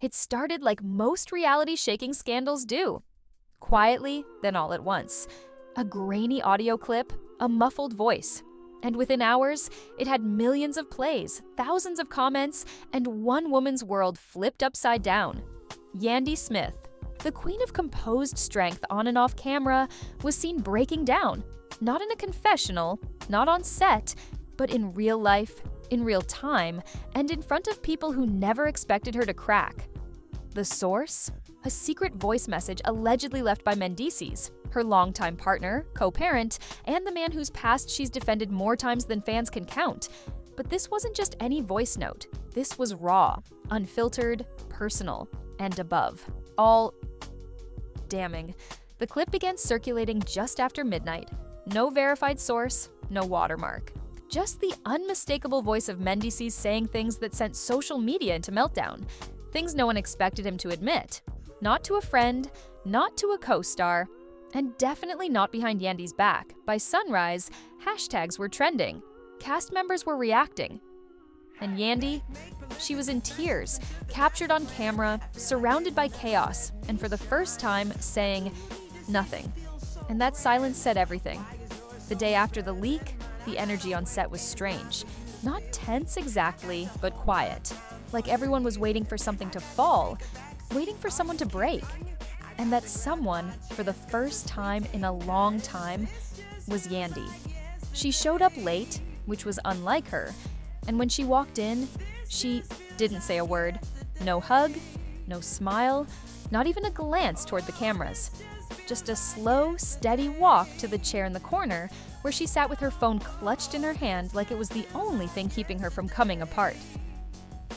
It started like most reality-shaking scandals do. Quietly, then all at once. A grainy audio clip, a muffled voice. And within hours, it had millions of plays, thousands of comments, and one woman's world flipped upside down. Yandy Smith, the queen of composed strength on and off camera, was seen breaking down. Not in a confessional, not on set, but in real life, in real time, and in front of people who never expected her to crack. The source? A secret voice message allegedly left by Mendeecees, her longtime partner, co-parent, and the man whose past she's defended more times than fans can count. But this wasn't just any voice note. This was raw, unfiltered, personal, and above all, damning. The clip began circulating just after midnight. No verified source, no watermark. Just the unmistakable voice of Mendeecees saying things that sent social media into meltdown. Things no one expected him to admit. Not to a friend, not to a co-star, and definitely not behind Yandy's back. By sunrise, hashtags were trending. Cast members were reacting. And Yandy? She was in tears, captured on camera, surrounded by chaos, and for the first time saying nothing. And that silence said everything. The day after the leak, the energy on set was strange. Not tense exactly, but quiet. Like everyone was waiting for something to fall, waiting for someone to break. And that someone, for the first time in a long time, was Yandy. She showed up late, which was unlike her, and when she walked in, she didn't say a word. No hug, no smile, not even a glance toward the cameras. Just a slow, steady walk to the chair in the corner where she sat with her phone clutched in her hand like it was the only thing keeping her from coming apart.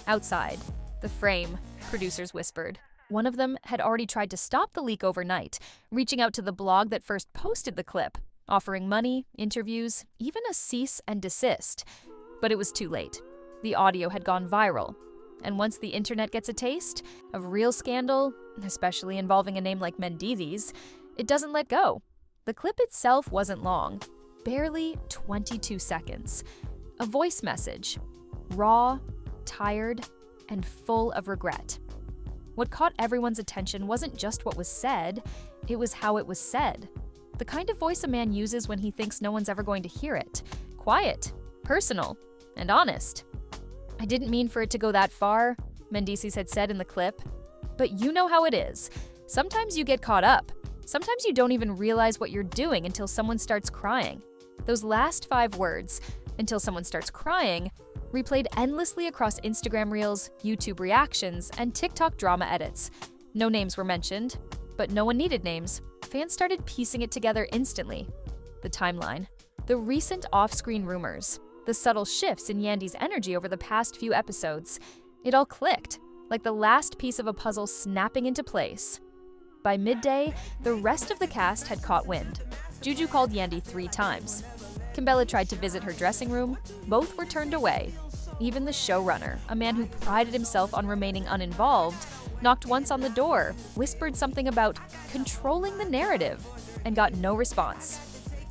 Outside, the frame, producers whispered. One of them had already tried to stop the leak overnight, reaching out to the blog that first posted the clip, offering money, interviews, even a cease and desist. But it was too late. The audio had gone viral. And once the internet gets a taste of real scandal, especially involving a name like Mendeecees, it doesn't let go. The clip itself wasn't long, barely 22 seconds. A voice message, raw, tired, and full of regret. What caught everyone's attention wasn't just what was said, it was how it was said. The kind of voice a man uses when he thinks no one's ever going to hear it. Quiet, personal, and honest. "I didn't mean for it to go that far," Mendeecees had said in the clip. "But you know how it is. Sometimes you get caught up. Sometimes you don't even realize what you're doing until someone starts crying." Those last 5 words, "until someone starts crying," replayed endlessly across Instagram Reels, YouTube reactions, and TikTok drama edits. No names were mentioned, but no one needed names. Fans started piecing it together instantly. The timeline, the recent off-screen rumors, the subtle shifts in Yandy's energy over the past few episodes. It all clicked, like the last piece of a puzzle snapping into place. By midday, the rest of the cast had caught wind. Juju called Yandy 3 times. Kimbella tried to visit her dressing room. Both were turned away. Even the showrunner, a man who prided himself on remaining uninvolved, knocked once on the door, whispered something about controlling the narrative, and got no response.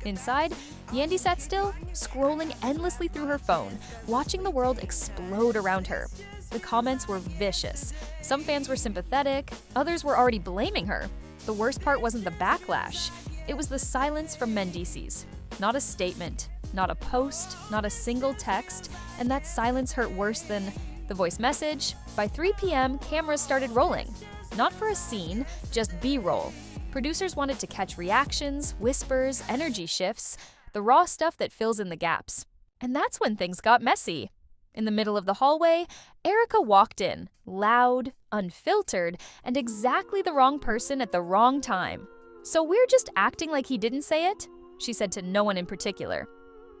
Inside, Yandy sat still, scrolling endlessly through her phone, watching the world explode around her. The comments were vicious. Some fans were sympathetic, others were already blaming her. The worst part wasn't the backlash. It was the silence from Mendeecees. Not a statement, not a post, not a single text, and that silence hurt worse than the voice message. By 3 p.m., cameras started rolling. Not for a scene, just B-roll. Producers wanted to catch reactions, whispers, energy shifts, the raw stuff that fills in the gaps. And that's when things got messy. In the middle of the hallway, Erica walked in, loud, unfiltered, and exactly the wrong person at the wrong time. "So we're just acting like he didn't say it?" she said to no one in particular.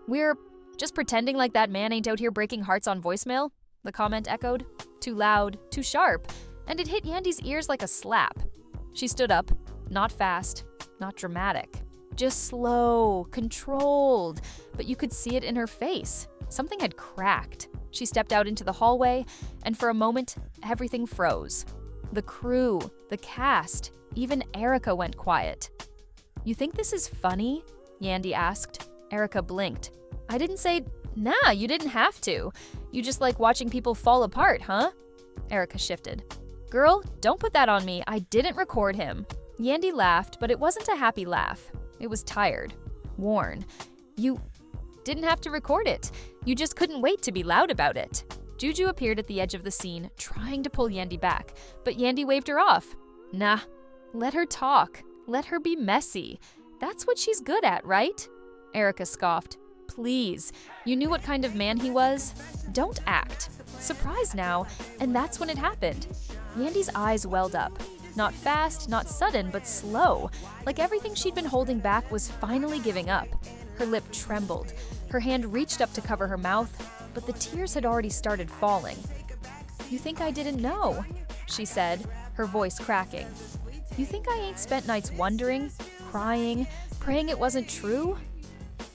"We're just pretending like that man ain't out here breaking hearts on voicemail?" the comment echoed. Too loud, too sharp, and it hit Yandy's ears like a slap. She stood up, not fast, not dramatic. Just slow, controlled, but you could see it in her face. Something had cracked. She stepped out into the hallway, and for a moment, everything froze. The crew, the cast, even Erica went quiet. "You think this is funny?" Yandy asked. Erica blinked. "I didn't say, nah, you didn't have to. You just like watching people fall apart, huh?" Erica shifted. Girl, don't put that on me. I didn't record him. Yandy laughed, but it wasn't a happy laugh. It was tired, worn. You didn't have to record it. You just couldn't wait to be loud about it. Juju appeared at the edge of the scene, trying to pull Yandy back, but Yandy waved her off. Nah, let her talk. Let her be messy. That's what she's good at, right? Erica scoffed. Please, you knew what kind of man he was? Don't act. Surprised now, and that's when it happened. Yandy's eyes welled up. Not fast, not sudden, but slow, like everything she'd been holding back was finally giving up. Her lip trembled. Her hand reached up to cover her mouth, but the tears had already started falling. You think I didn't know? She said, her voice cracking. You think I ain't spent nights wondering, crying, praying it wasn't true?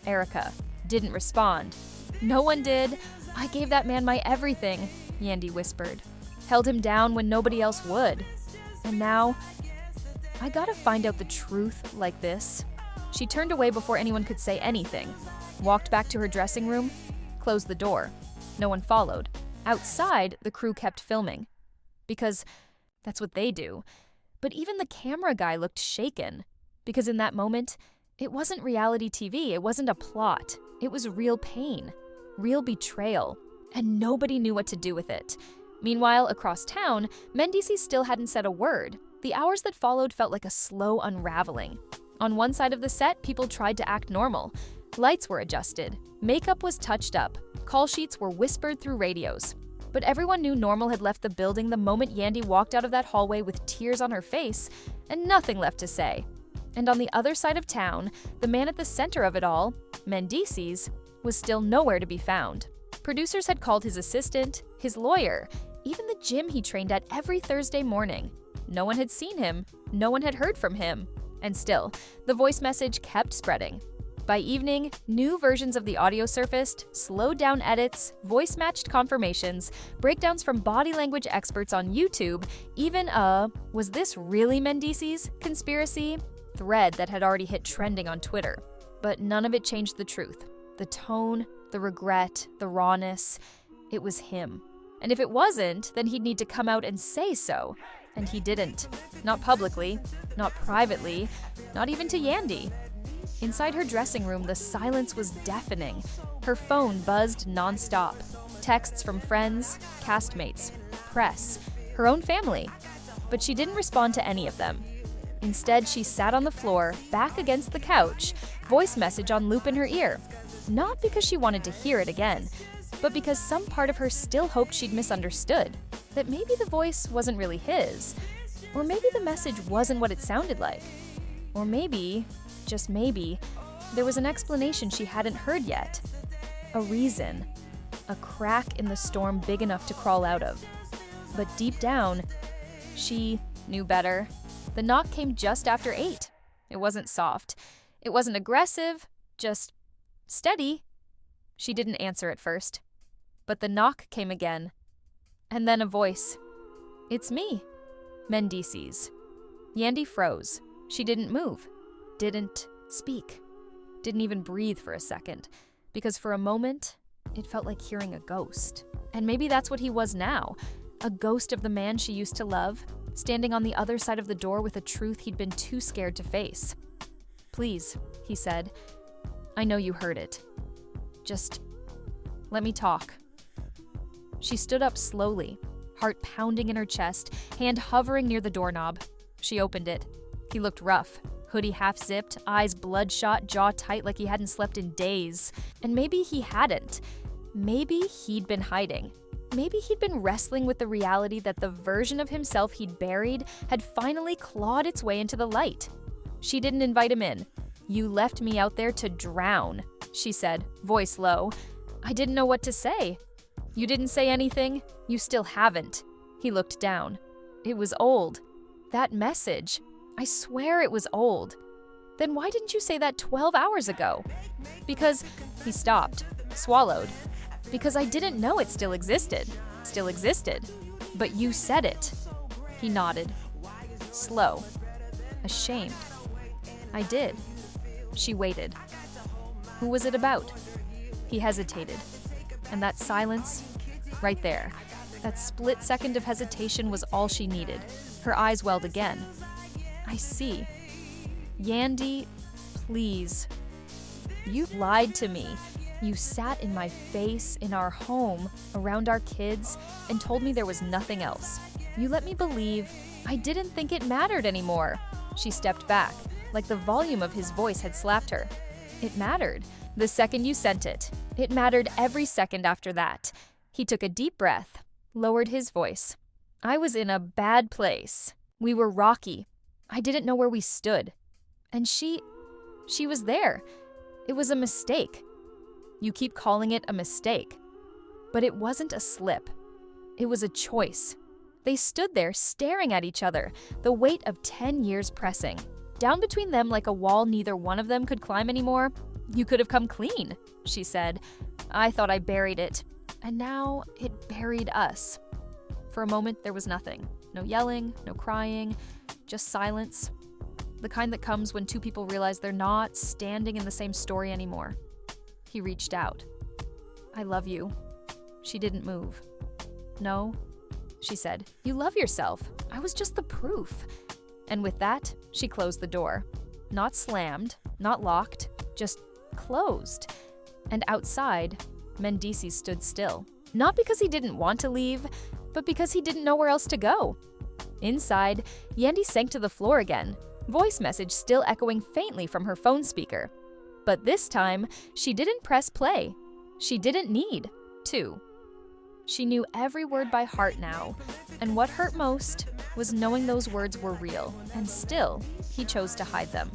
Erica didn't respond. No one did. I gave that man my everything, Yandy whispered. Held him down when nobody else would. And now, I gotta find out the truth like this. She turned away before anyone could say anything, walked back to her dressing room, closed the door. No one followed. Outside, the crew kept filming. Because that's what they do. But even the camera guy looked shaken. Because in that moment, it wasn't reality TV, it wasn't a plot. It was real pain, real betrayal, and nobody knew what to do with it. Meanwhile, across town, Mendeecees still hadn't said a word. The hours that followed felt like a slow unraveling. On one side of the set, people tried to act normal. Lights were adjusted. Makeup was touched up. Call sheets were whispered through radios. But everyone knew Normal had left the building the moment Yandy walked out of that hallway with tears on her face and nothing left to say. And on the other side of town, the man at the center of it all, Mendeecees, was still nowhere to be found. Producers had called his assistant, his lawyer, even the gym he trained at every Thursday morning. No one had seen him, no one had heard from him. And still, the voice message kept spreading. By evening, new versions of the audio surfaced, slowed down edits, voice-matched confirmations, breakdowns from body language experts on YouTube, even was this really Mendeecees conspiracy thread that had already hit trending on Twitter. But none of it changed the truth. The tone, the regret, the rawness, it was him. And if it wasn't, then he'd need to come out and say so. And he didn't. Not publicly, not privately, not even to Yandy. Inside her dressing room, the silence was deafening. Her phone buzzed nonstop. Texts from friends, castmates, press, her own family. But she didn't respond to any of them. Instead, she sat on the floor, back against the couch, voice message on loop in her ear. Not because she wanted to hear it again, but because some part of her still hoped she'd misunderstood, that maybe the voice wasn't really his, or maybe the message wasn't what it sounded like, or maybe, just maybe, there was an explanation she hadn't heard yet, a reason, a crack in the storm big enough to crawl out of. But deep down, she knew better. The knock came just after 8. It wasn't soft. It wasn't aggressive, just steady. She didn't answer at first. But the knock came again. And then a voice. It's me, Mendeecees. Yandy froze. She didn't move. Didn't speak. Didn't even breathe for a second. Because for a moment, it felt like hearing a ghost. And maybe that's what he was now. A ghost of the man she used to love, standing on the other side of the door with a truth he'd been too scared to face. Please, he said. I know you heard it. Just let me talk. She stood up slowly, heart pounding in her chest, hand hovering near the doorknob. She opened it. He looked rough, hoodie half-zipped, eyes bloodshot, jaw tight like he hadn't slept in days. And maybe he hadn't. Maybe he'd been hiding. Maybe he'd been wrestling with the reality that the version of himself he'd buried had finally clawed its way into the light. She didn't invite him in. You left me out there to drown, she said, voice low. I didn't know what to say. You didn't say anything. You still haven't. He looked down. It was old. That message. I swear it was old. Then why didn't you say that 12 hours ago? Because he stopped, swallowed. Because I didn't know it still existed. Still existed. But you said it. He nodded. Slow. Ashamed. I did. She waited. Who was it about? He hesitated. And that silence, right there, That split second of hesitation was all she needed. Her eyes welled again. I see. Yandy, please. You lied to me. You sat in my face, in our home, around our kids, and told me there was nothing else. You let me believe I didn't think it mattered anymore. She stepped back, like the volume of his voice had slapped her. It mattered. The second you sent it. It mattered every second after that. He took a deep breath, lowered his voice. I was in a bad place. We were rocky. I didn't know where we stood. And she was there. It was a mistake. You keep calling it a mistake. But it wasn't a slip. It was a choice. They stood there staring at each other, the weight of 10 years pressing. Down between them like a wall neither one of them could climb anymore. You could have come clean, she said. I thought I buried it. And now it buried us. For a moment, there was nothing. No yelling, no crying, just silence. The kind that comes when two people realize they're not standing in the same story anymore. He reached out. I love you. She didn't move. No, she said. You love yourself. I was just the proof. And with that, she closed the door. Not slammed, not locked, just closed. And outside, Mendeecees stood still. Not because he didn't want to leave, but because he didn't know where else to go. Inside, Yandy sank to the floor again, voice message still echoing faintly from her phone speaker. But this time, she didn't press play. She didn't need to. She knew every word by heart now, and what hurt most was knowing those words were real, and still, he chose to hide them.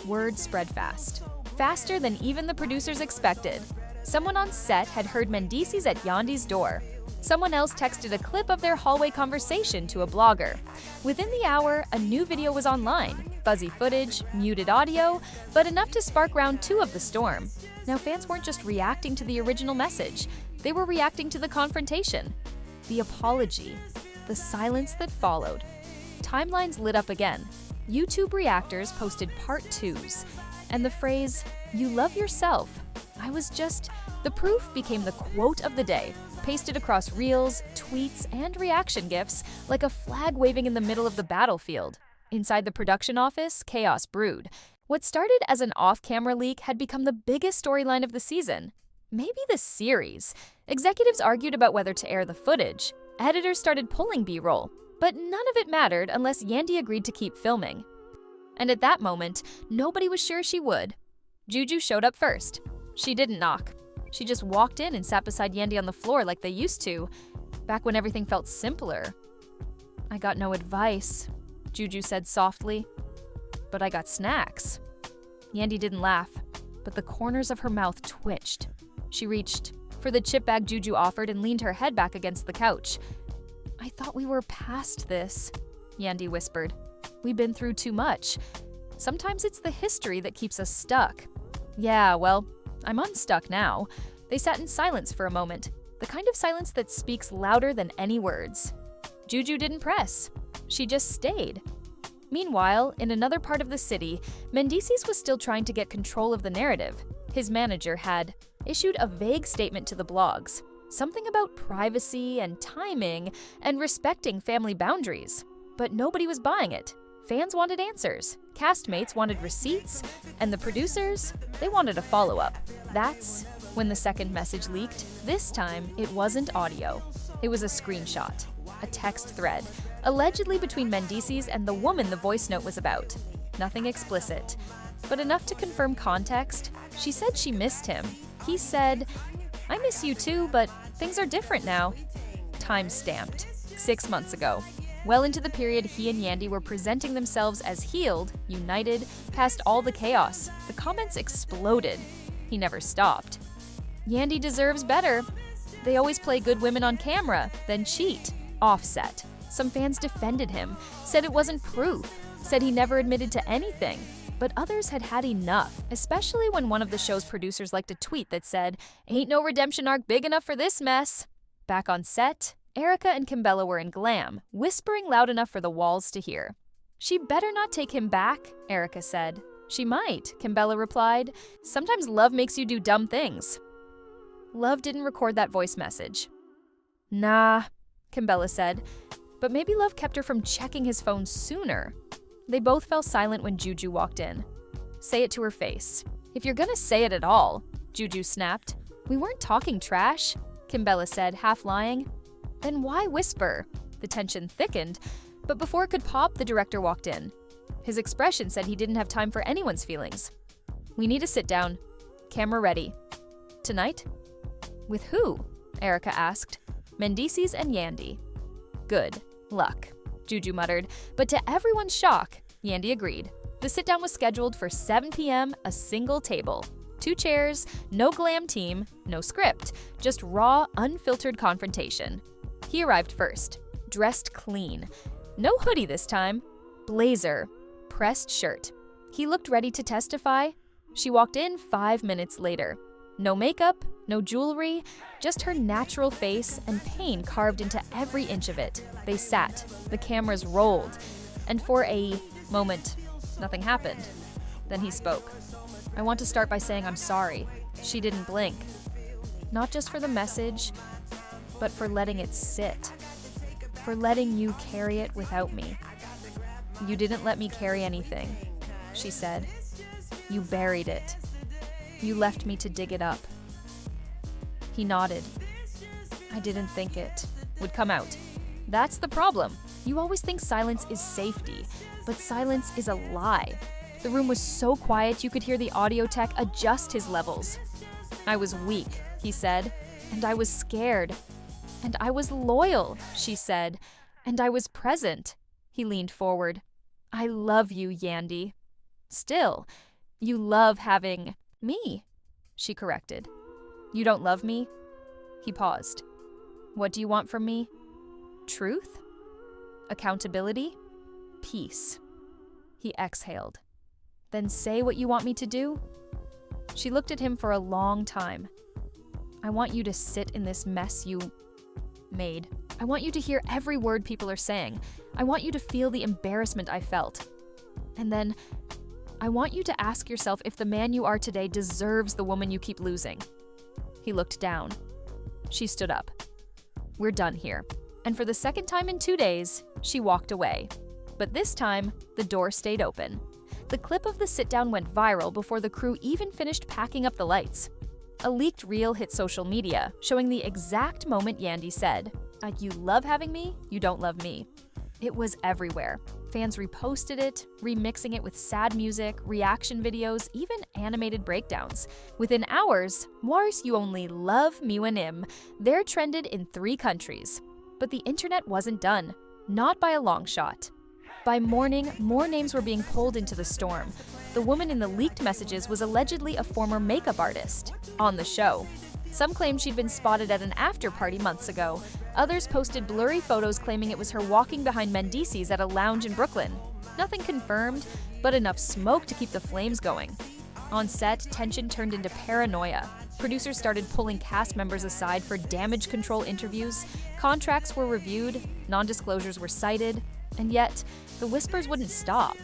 Word spread fast. Faster than even the producers expected. Someone on set had heard Mendeecees at Yandy's door. Someone else texted a clip of their hallway conversation to a blogger. Within the hour, a new video was online. Fuzzy footage, muted audio, but enough to spark round 2 of the storm. Now fans weren't just reacting to the original message. They were reacting to the confrontation, the apology, the silence that followed. Timelines lit up again. YouTube reactors posted part 2s, and the phrase, "You love yourself," the proof became the quote of the day, pasted across reels, tweets, and reaction GIFs like a flag waving in the middle of the battlefield. Inside the production office, chaos brewed. What started as an off-camera leak had become the biggest storyline of the season. Maybe the series. Executives argued about whether to air the footage. Editors started pulling B-roll. But none of it mattered unless Yandy agreed to keep filming. And at that moment, nobody was sure she would. Juju showed up first. She didn't knock. She just walked in and sat beside Yandy on the floor like they used to, back when everything felt simpler. I got no advice, Juju said softly, but I got snacks. Yandy didn't laugh, but the corners of her mouth twitched. She reached for the chip bag Juju offered and leaned her head back against the couch. I thought we were past this, Yandy whispered. We've been through too much. Sometimes it's the history that keeps us stuck. Yeah, well, I'm unstuck now. They sat in silence for a moment, the kind of silence that speaks louder than any words. Juju didn't press. She just stayed. Meanwhile, in another part of the city, Mendeecees was still trying to get control of the narrative. His manager had issued a vague statement to the blogs, something about privacy and timing and respecting family boundaries. But nobody was buying it. Fans wanted answers, castmates wanted receipts, and the producers, they wanted a follow-up. That's when the second message leaked. This time, it wasn't audio. It was a screenshot, a text thread, allegedly between Mendeecees and the woman the voice note was about. Nothing explicit, but enough to confirm context. She said she missed him. He said, I miss you too, but things are different now. Time stamped. 6 months ago. Well into the period he and Yandy were presenting themselves as healed, united, past all the chaos. The comments exploded. He never stopped. Yandy deserves better. They always play good women on camera, then cheat. Offset. Some fans defended him, said it wasn't proof, said he never admitted to anything. But others had had enough, especially when one of the show's producers liked a tweet that said, "Ain't no redemption arc big enough for this mess." Back on set, Erica and Kimbella were in glam, whispering loud enough for the walls to hear. She better not take him back, Erica said. She might, Kimbella replied. Sometimes love makes you do dumb things. Love didn't record that voice message. Nah, Kimbella said, but maybe love kept her from checking his phone sooner. They both fell silent when Juju walked in. Say it to her face. If you're gonna say it at all, Juju snapped. We weren't talking trash, Kimbella said, half lying. Then why whisper? The tension thickened, but before it could pop, the director walked in. His expression said he didn't have time for anyone's feelings. We need to sit down. Camera ready. Tonight? With who? Erica asked. Mendeecees and Yandy. Good luck, Juju muttered, but to everyone's shock, Yandy agreed. The sit-down was scheduled for 7 p.m., a single table. 2 chairs, no glam team, no script, just raw, unfiltered confrontation. He arrived first, dressed clean. No hoodie this time. Blazer, pressed shirt. He looked ready to testify. She walked in 5 minutes later. No makeup, no jewelry, just her natural face and pain carved into every inch of it. They sat, the cameras rolled, and for a moment, nothing happened. Then he spoke. I want to start by saying I'm sorry. She didn't blink. Not just for the message, but for letting it sit. For letting you carry it without me. You didn't let me carry anything, she said. You buried it. You left me to dig it up. He nodded. I didn't think it would come out. That's the problem. You always think silence is safety, but silence is a lie. The room was so quiet you could hear the audio tech adjust his levels. I was weak, he said, and I was scared. And I was loyal, she said, and I was present. He leaned forward. I love you, Yandy. Still, you love having me, she corrected. You don't love me? He paused. What do you want from me? Truth? Accountability? Peace. He exhaled. Then say what you want me to do? She looked at him for a long time. I want you to sit in this mess you made. I want you to hear every word people are saying. I want you to feel the embarrassment I felt. And then, I want you to ask yourself if the man you are today deserves the woman you keep losing. He looked down. She stood up. We're done here. And for the second time in 2 days, she walked away. But this time, the door stayed open. The clip of the sit-down went viral before the crew even finished packing up the lights. A leaked reel hit social media, showing the exact moment Yandy said, you love having me, you don't love me. It was everywhere. Fans reposted it, remixing it with sad music, reaction videos, even animated breakdowns. Within hours, Wars You Only Love Miwanim, they're trended in 3 countries. But the internet wasn't done, not by a long shot. By morning, more names were being pulled into the storm. The woman in the leaked messages was allegedly a former makeup artist on the show. Some claimed she'd been spotted at an after-party months ago. Others posted blurry photos claiming it was her walking behind Mendeecees at a lounge in Brooklyn. Nothing confirmed, but enough smoke to keep the flames going. On set, tension turned into paranoia. Producers started pulling cast members aside for damage control interviews. Contracts were reviewed, non-disclosures were cited, and yet, the whispers wouldn't stop.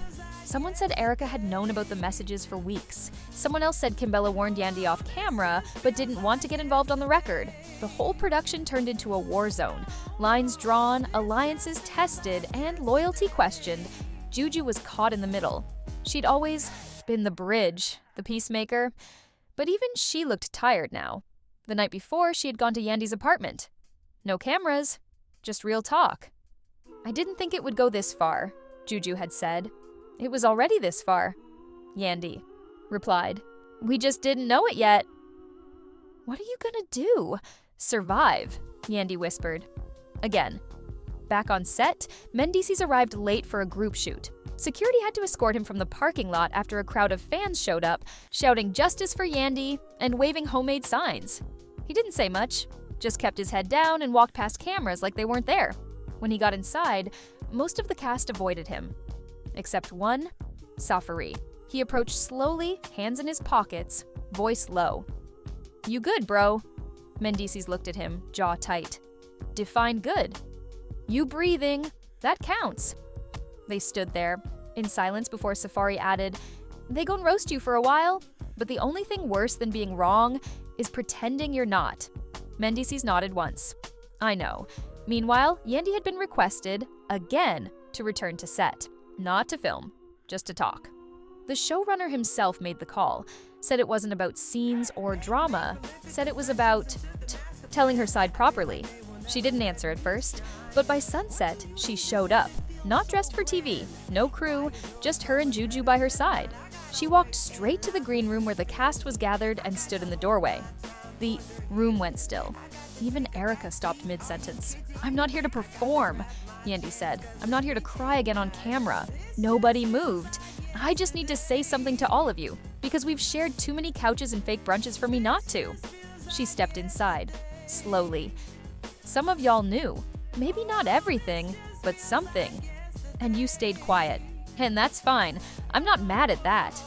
Someone said Erica had known about the messages for weeks. Someone else said Kimbella warned Yandy off camera, but didn't want to get involved on the record. The whole production turned into a war zone. Lines drawn, alliances tested, and loyalty questioned. Juju was caught in the middle. She'd always been the bridge, the peacemaker. But even she looked tired now. The night before, she had gone to Yandy's apartment. No cameras, just real talk. I didn't think it would go this far, Juju had said. It was already this far, Yandy replied. We just didn't know it yet. What are you gonna do? Survive, Yandy whispered. Again. Back on set, Mendeecees arrived late for a group shoot. Security had to escort him from the parking lot after a crowd of fans showed up, shouting justice for Yandy and waving homemade signs. He didn't say much, just kept his head down and walked past cameras like they weren't there. When he got inside, most of the cast avoided him. Except one, Safari. He approached slowly, hands in his pockets, voice low. You good, bro? Mendeecees looked at him, jaw tight. Define good. You breathing, that counts. They stood there, in silence before Safari added, they gon' roast you for a while, but the only thing worse than being wrong is pretending you're not. Mendeecees nodded once. I know. Meanwhile, Yandy had been requested, again, to return to set. Not to film, just to talk. The showrunner himself made the call, said it wasn't about scenes or drama, said it was about telling her side properly. She didn't answer at first, but by sunset, she showed up. Not dressed for TV, no crew, just her and Juju by her side. She walked straight to the green room where the cast was gathered and stood in the doorway. The room went still. Even Erica stopped mid-sentence. "I'm not here to perform," Yandy said. "I'm not here to cry again on camera." Nobody moved. "I just need to say something to all of you, because we've shared too many couches and fake brunches for me not to." She stepped inside, slowly. "Some of y'all knew. Maybe not everything, but something. And you stayed quiet. And that's fine. I'm not mad at that.